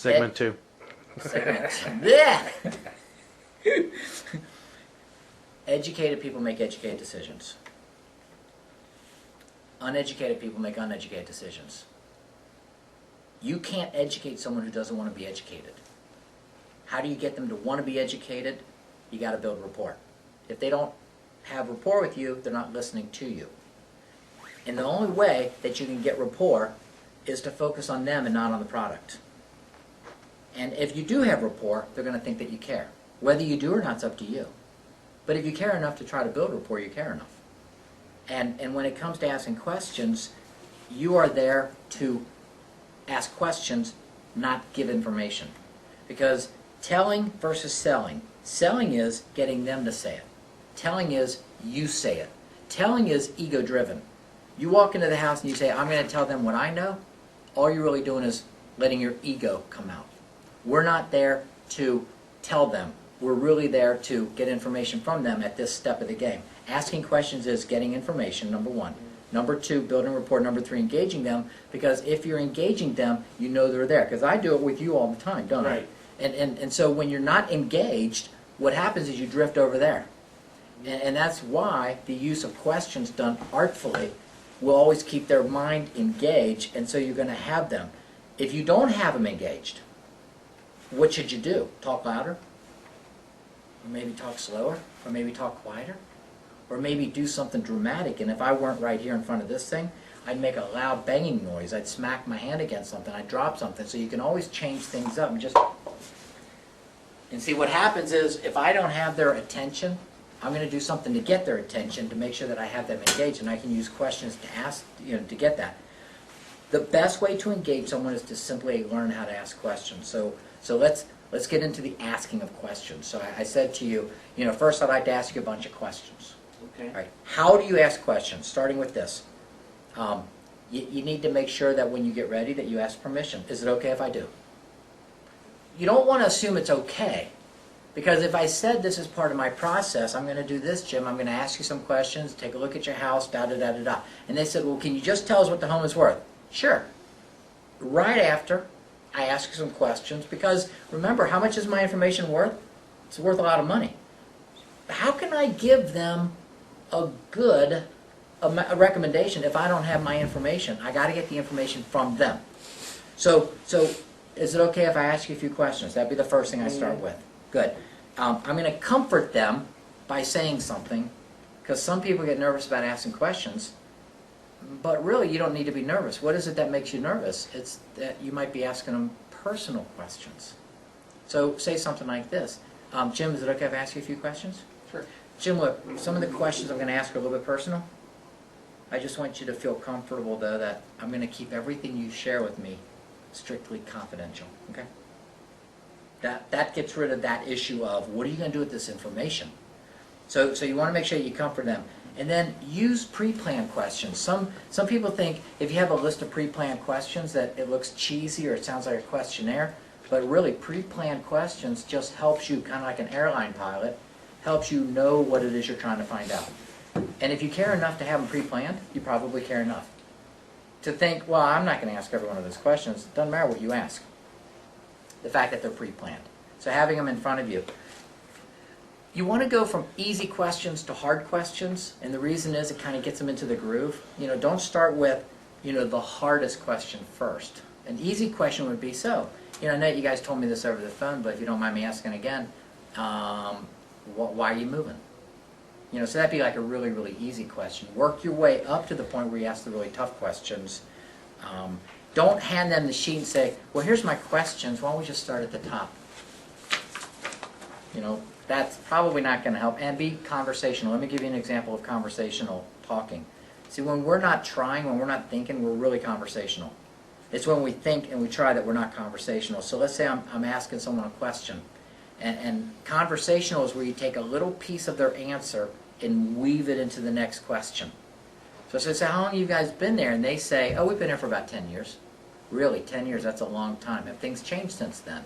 Segment 2. Yeah. Educated people make educated decisions. Uneducated people make uneducated decisions. You can't educate someone who doesn't want to be educated. How do you get them to want to be educated? You got to build rapport. If they don't have rapport with you, they're not listening to you. And the only way that you can get rapport is to focus on them and not on the product. And if you do have rapport, they're going to think that you care. Whether you do or not, it's up to you. But if you care enough to try to build rapport, you care enough. And when it comes to asking questions, you are there to ask questions, not give information. Because telling versus selling. Selling is getting them to say it. Telling is you say it. Telling is ego-driven. You walk into the house and you say, I'm going to tell them what I know. All you're really doing is letting your ego come out. We're not there to tell them. We're really there to get information from them at this step of the game. Asking questions is getting information, number one. Number two, building rapport. Number three, engaging them. Because if you're engaging them, you know they're there. Because I do it with you all the time, don't I? And so when you're not engaged, what happens is you drift over there. And that's why the use of questions done artfully will always keep their mind engaged, and so you're going to have them. If you don't have them engaged, what should you do? Talk louder? Or maybe talk slower? Or maybe talk quieter? Or maybe do something dramatic, and if I weren't right here in front of this thing, I'd make a loud banging noise. I'd smack my hand against something. I'd drop something. So you can always change things up and just... And see, what happens is, if I don't have their attention, I'm going to do something to get their attention to make sure that I have them engaged, and I can use questions to ask, to get that. The best way to engage someone is to simply learn how to ask questions. So let's get into the asking of questions. So I said to you, first I'd like to ask you a bunch of questions. Okay. All right. How do you ask questions? Starting with this. You need to make sure that when you get ready that you ask permission. Is it okay if I do? You don't want to assume it's okay. Because if I said this is part of my process, I'm going to do this, Jim, I'm going to ask you some questions, take a look at your house, da-da-da-da-da. And they said, well, can you just tell us what the home is worth? Sure. Right after, I ask you some questions, because remember, how much is my information worth? It's worth a lot of money. How can I give them a good a recommendation if I don't have my information? I got to get the information from them. So is it okay if I ask you a few questions? That'd be the first thing I start with. Good. I'm going to comfort them by saying something, because some people get nervous about asking questions, but really you don't need to be nervous. What is it that makes you nervous? It's that you might be asking them personal questions. So say something like this. Jim, is it okay if I ask you a few questions? Sure. Jim, look, some of the questions I'm going to ask are a little bit personal. I just want you to feel comfortable, though, that I'm going to keep everything you share with me strictly confidential. Okay? That gets rid of that issue of, what are you going to do with this information? So you want to make sure you comfort them. And then use pre-planned questions. Some people think if you have a list of pre-planned questions that it looks cheesy or it sounds like a questionnaire, but really pre-planned questions just helps you, kind of like an airline pilot, helps you know what it is you're trying to find out. And if you care enough to have them pre-planned, you probably care enough to think, well, I'm not going to ask every one of those questions. It doesn't matter what you ask. The fact that they're pre-planned. So having them in front of you. You want to go from easy questions to hard questions, and the reason is it kind of gets them into the groove. Don't start with, the hardest question first. An easy question would be, so, I know you guys told me this over the phone, but if you don't mind me asking again, why are you moving? So that'd be like a really, really easy question. Work your way up to the point where you ask the really tough questions. Don't hand them the sheet and say, well, here's my questions. Why don't we just start at the top? That's probably not going to help. And be conversational. Let me give you an example of conversational talking. See, when we're not trying, when we're not thinking, we're really conversational. It's when we think and we try that we're not conversational. So let's say I'm asking someone a question. And conversational is where you take a little piece of their answer and weave it into the next question. So I say, how long have you guys been there? And they say, oh, we've been here for about 10 years. Really, 10 years, that's a long time. Have things changed since then?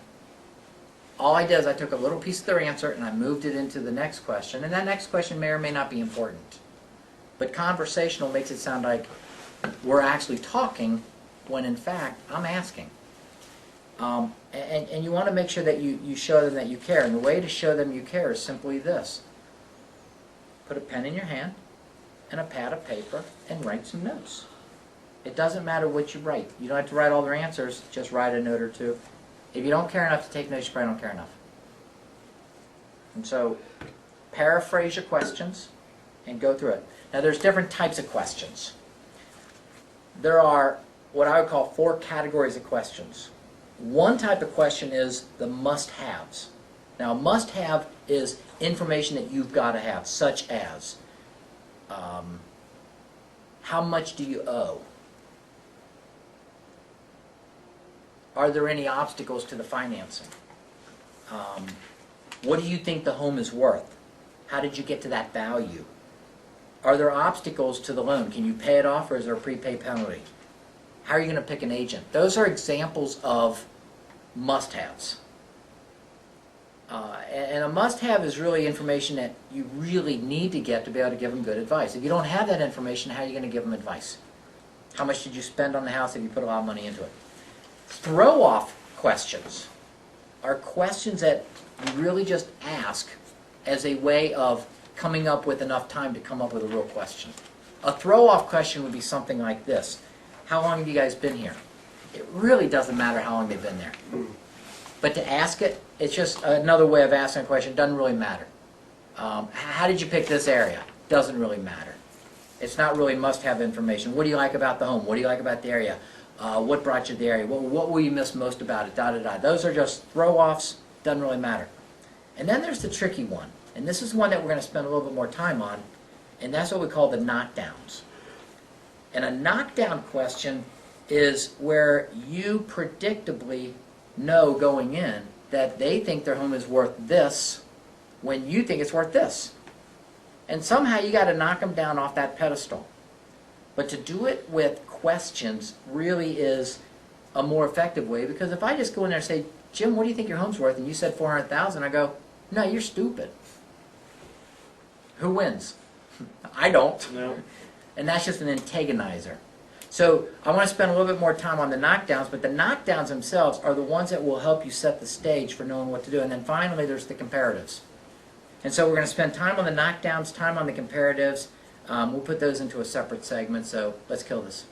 All I did is I took a little piece of their answer and I moved it into the next question. And that next question may or may not be important. But conversational makes it sound like we're actually talking when in fact I'm asking. And you want to make sure that you show them that you care. And the way to show them you care is simply this. Put a pen in your hand and a pad of paper and write some notes. It doesn't matter what you write. You don't have to write all their answers, just write a note or two. If you don't care enough to take notes, you probably don't care enough. And so, paraphrase your questions and go through it. Now there's different types of questions. There are what I would call 4 categories of questions. One type of question is the must-haves. Now, a must-have is information that you've got to have, such as how much do you owe? Are there any obstacles to the financing? What do you think the home is worth? How did you get to that value? Are there obstacles to the loan? Can you pay it off, or is there a prepay penalty? How are you going to pick an agent? Those are examples of must-haves. And a must-have is really information that you really need to get to be able to give them good advice. If you don't have that information, how are you going to give them advice? How much did you spend on the house if you put a lot of money into it? Throw-off questions are questions that you really just ask as a way of coming up with enough time to come up with a real question. A throw-off question would be something like this. How long have you guys been here? It really doesn't matter how long they've been there. But to ask it, it's just another way of asking a question. It doesn't really matter. How did you pick this area? Doesn't really matter. It's not really must-have information. What do you like about the home? What do you like about the area? What brought you to the area? What will you miss most about it? Da, da, da. Those are just throw-offs. Doesn't really matter. And then there's the tricky one. And this is one that we're going to spend a little bit more time on. And that's what we call the knockdowns. And a knockdown question is where you predictably know going in that they think their home is worth this when you think it's worth this. And somehow you got to knock them down off that pedestal. But to do it with questions really is a more effective way, because if I just go in there and say, Jim, what do you think your home's worth? And you said $400,000, I go, no, you're stupid. Who wins? I don't. No. And that's just an antagonizer. So I want to spend a little bit more time on the knockdowns, but the knockdowns themselves are the ones that will help you set the stage for knowing what to do. And then finally, there's the comparatives. And so we're going to spend time on the knockdowns, time on the comparatives. We'll put those into a separate segment, so let's kill this.